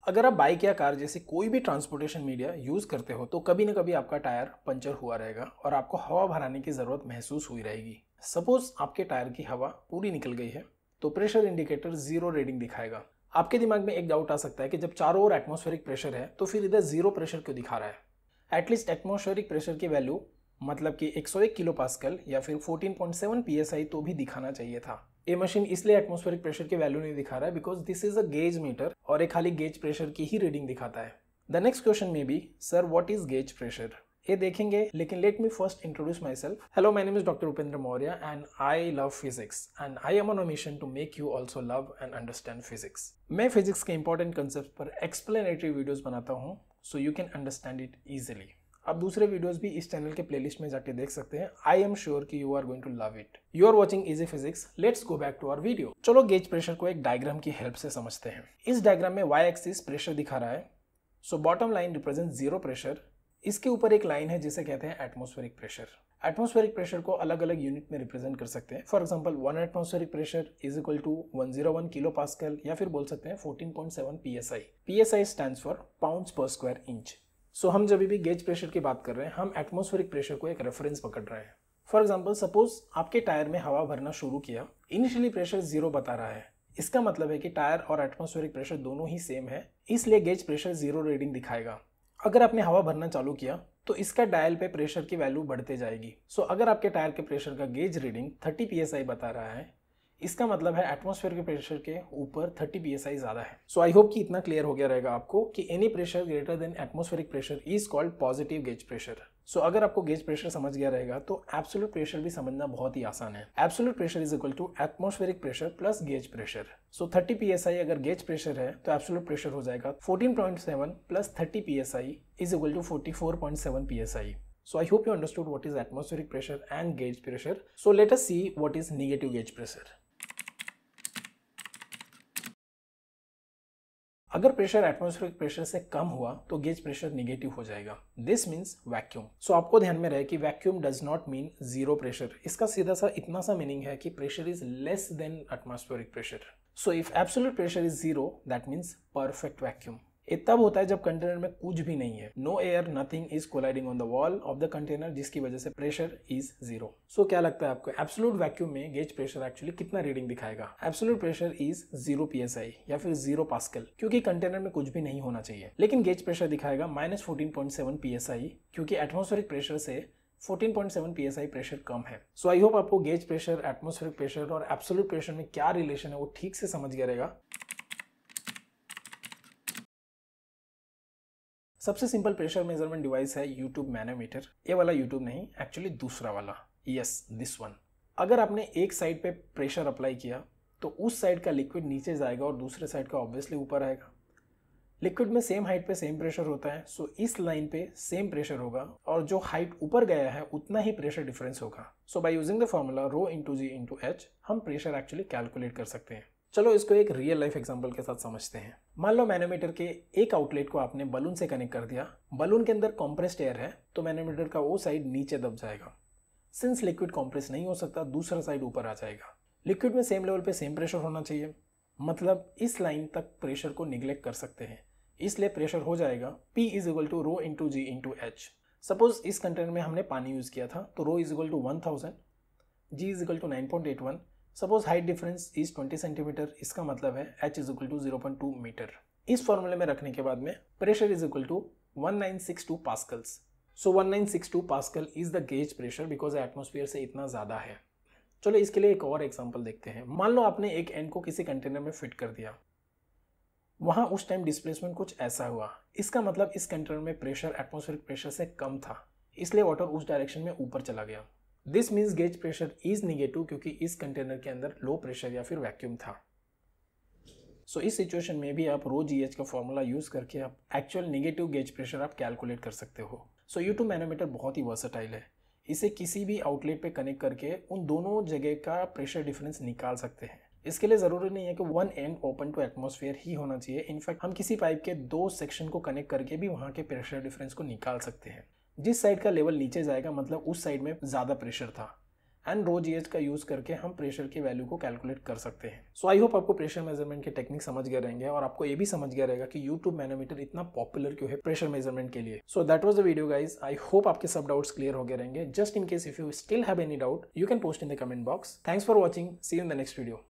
अगर आप बाइक या कार जैसे कोई भी ट्रांसपोर्टेशन मीडिया यूज करते हो तो कभी ना कभी आपका टायर पंचर हुआ रहेगा और आपको हवा भराने की जरूरत महसूस हुई रहेगी। सपोज आपके टायर की हवा पूरी निकल गई है तो प्रेशर इंडिकेटर जीरो रीडिंग दिखाएगा। आपके दिमाग में एक डाउट आ सकता है कि जब चारों ओर एटमॉस्फेरिक प्रेशर है तो फिर इधर जीरो प्रेशर क्यों दिखा रहा है। एटलीस्ट एटमॉस्फेरिक प्रेशर की वैल्यू मतलब कि 101 किलो पास्कल या फिर 14.7 psi तो भी दिखाना चाहिए था। ये मशीन इसलिए एटमॉस्फेरिक प्रेशर की वैल्यू नहीं दिखा रहा है because this is a gauge meter और एक खाली गेज प्रेशर की ही रीडिंग दिखाता है। द नेक्स्ट क्वेश्चन में B sir what is gauge pressure, ये देखेंगे, लेकिन let me first introduce myself. Hello, my name is doctor Upendra Maurya and I love physics and I am on a mission to make you also love and understand physics. मैं physics के important concept पर explanatory videos बनाता हूँ so you can understand it easily. आप दूसरे videos भी इस channel के प्लेलिस्ट में जाके देख सकते हैं। आई एम श्योर कि you are going to love it. You are watching easy physics. Let's go back to our video. चलो गेज प्रेशर को एक डायग्राम की हेल्प से समझते हैं। इस डायग्राम में वाई एक्सिस प्रेशर दिखा रहा है। So bottom line represent zero pressure. इसके ऊपर एक लाइन है जिसे कहते हैं एटमॉस्फेरिक प्रेशर। एटमॉस्फेरिक प्रेशर को अलग अलग यूनिट में रिप्रेजेंट कर सकते हैं। For example 1 atmospheric pressure is equal to 101 kilo pascal या फिर बोल सकते हैं 14.7 psi। psi stands for pounds per square inch. So हम जब भी गेज प्रेशर की बात कर रहे हैं हम एटमॉस्फेरिक प्रेशर को एक रेफरेंस पकड़ रहे हैं। फॉर एग्जांपल सपोज आपके टायर में हवा भरना शुरू किया, इनिशियली प्रेशर जीरो बता रहा है। इसका मतलब है कि टायर और एटमॉस्फेरिक प्रेशर दोनों ही सेम है, इसलिए गेज प्रेशर जीरो रीडिंग दिखाएगा। अगर आपने हवा भरना चालू किया तो इसका डायल पे प्रेशर की वैल्यू बढ़ते जाएगी। सो अगर आपके टायर के प्रेशर का गेज रीडिंग 30 psi बता रहा है, इसका मतलब है एटमॉस्फेयर के प्रेशर के ऊपर 30 psi ज्यादा है। सो आई होप कि इतना क्लियर हो गया रहेगा आपको कि any pressure greater than atmospheric pressure is called positive gauge pressure. So अगर आपको गेज प्रेशर समझ गया रहेगा तो एब्सोल्यूट प्रेशर भी समझना बहुत ही आसान है। Absolute pressure is equal to atmospheric pressure plus gauge pressure. So 30 psi अगर गेज प्रेशर है तो एब्सोल्यूट प्रेशर हो जाएगा 14.7 plus 30 psi is equal to 44.7 psi। So I hope you understood what is atmospheric pressure and gauge pressure. So let us see what is negative gauge pressure. अगर pressure atmospheric pressure से कम हुआ तो gauge pressure negative हो जाएगा। This means vacuum. सो आपको ध्यान में रहे कि vacuum does not mean zero pressure. इसका सीधा सा इतना सा मीनिंग है कि pressure is less than atmospheric pressure. So if absolute pressure is zero that means perfect vacuum. ये तब होता है जब कंटेनर में कुछ भी नहीं है, no air, nothing is colliding on the wall of the container, जिसकी वजह से प्रेशर इज जीरो। सो क्या लगता है आपको एब्सोल्यूट वैक्यूम में गेज प्रेशर एक्चुअली कितना रीडिंग दिखाएगा? एब्सोल्यूट प्रेशर इज 0 psi या फिर 0 पास्कल, क्योंकि कंटेनर में कुछ भी नहीं होना चाहिए। लेकिन गेज प्रेशर दिखाएगा -14.7 psi क्योंकि एटमॉस्फेरिक प्रेशर से 14.7 psi प्रेशर कम है। सो आई होप आपको गेज प्रेशर, एटमॉस्फेरिक प्रेशर और एब्सोल्यूट प्रेशर में क्या रिलेशन है वो ठीक से समझ गया रहेगा। सबसे सिंपल प्रेशर मेजरमेंट डिवाइस है यूट्यूब मैनोमीटर। ये वाला यूट्यूब नहीं, एक्चुअली दूसरा वाला, यस दिस वन। अगर आपने एक साइड पे प्रेशर अप्लाई किया तो उस साइड का लिक्विड नीचे जाएगा और दूसरे साइड का ऑब्वियसली ऊपर आएगा। लिक्विड में सेम हाइट पे सेम प्रेशर होता है, सो इस लाइन पे सेम प्रेशर होगा और जो हाइट ऊपर गया है उतना ही प्रेशर डिफरेंस होगा। So by using the formula rho into g into h हम प्रेशर एक्चुअली कैलकुलेट कर सकते हैं। चलो इसको एक रियल लाइफ एग्जांपल के साथ समझते हैं। मान लो मैनोमीटर के एक आउटलेट को आपने बलून से कनेक्ट कर दिया। बलून के अंदर कॉम्प्रेस्ड एयर है तो मैनोमीटर का वो साइड नीचे दब जाएगा। सिंस लिक्विड कॉम्प्रेस नहीं हो सकता, दूसरा साइड ऊपर आ जाएगा। लिक्विड में सेम लेवल पे सेम प्रेशर होना चाहिए, मतलब इस लाइन तक प्रेशर को निग्लेक्ट कर सकते हैं, इसलिए प्रेशर हो जाएगा P is equal to rho into g into h. Suppose इस कंटेनर में हमने पानी यूज किया था तो rho is equal to 1000, G is equal to 9.81। Suppose height difference is 20 centimetre, इसका मतलब है H is equal to 0.2 metre. इस फॉर्मूले में रखने के बाद में pressure is equal to 1962 pascals. So 1962 pascal is the gauge pressure because atmosphere से इतना ज्यादा है। चलो इसके लिए एक और एग्जांपल देखते हैं। मान लो आपने एक एंड को किसी कंटेनर में फिट कर दिया, वहां उस टाइम डिस्प्लेसमेंट कुछ ऐसा हुआ। इसका मतलब इस कंटेनर में प्रेशर एटमॉस्फेरिक प्रेशर से कम था, इसलिए वाटर उस डायरेक्शन में ऊपर चला गया। This means gauge pressure is negative क्योंकि इस कंटेनर के अंदर लो प्रेशर या फिर वैक्यूम था। सो इस सिचुएशन में भी आप रो जी एच का फॉर्मूला यूज करके आप एक्चुअल निगेटिव गेज प्रेशर आप कैलकुलेट कर सकते हो। सो यूट्यूब मैनोमीटर बहुत ही वर्सेटाइल है, इसे किसी भी आउटलेट पे कनेक्ट करके उन दोनों जगह का प्रेशर डिफरेंस निकाल सकते हैं। इसके लिए जरूरी नहीं है कि one end open to atmosphere ही होना चाहिए। इनफैक्ट हम किसी पाइप के दो सेक्शन को कनेक्ट करके भी वहां के प्रेशर डिफरेंस को निकाल सकते हैं। जिस साइड का लेवल नीचे जाएगा मतलब उस साइड में ज्यादा प्रेशर था, एंड रो जीएच का यूज करके हम प्रेशर की वैल्यू को कैलकुलेट कर सकते हैं। सो आई होप आपको प्रेशर मेजरमेंट के टेक्निक समझ गए रहेंगे और आपको ये भी समझ गया रहेगा कि यूट्यूब मैनोमीटर इतना पॉपुलर क्यों है प्रेशर मेजरमेंट के लिए। So that was the video guys. I hope आपके सब डाउट्स क्लियर हो गए रहेंगे। Just in case if you still have any doubt you can post in the comment box. Thanks for watching, see you in the next video.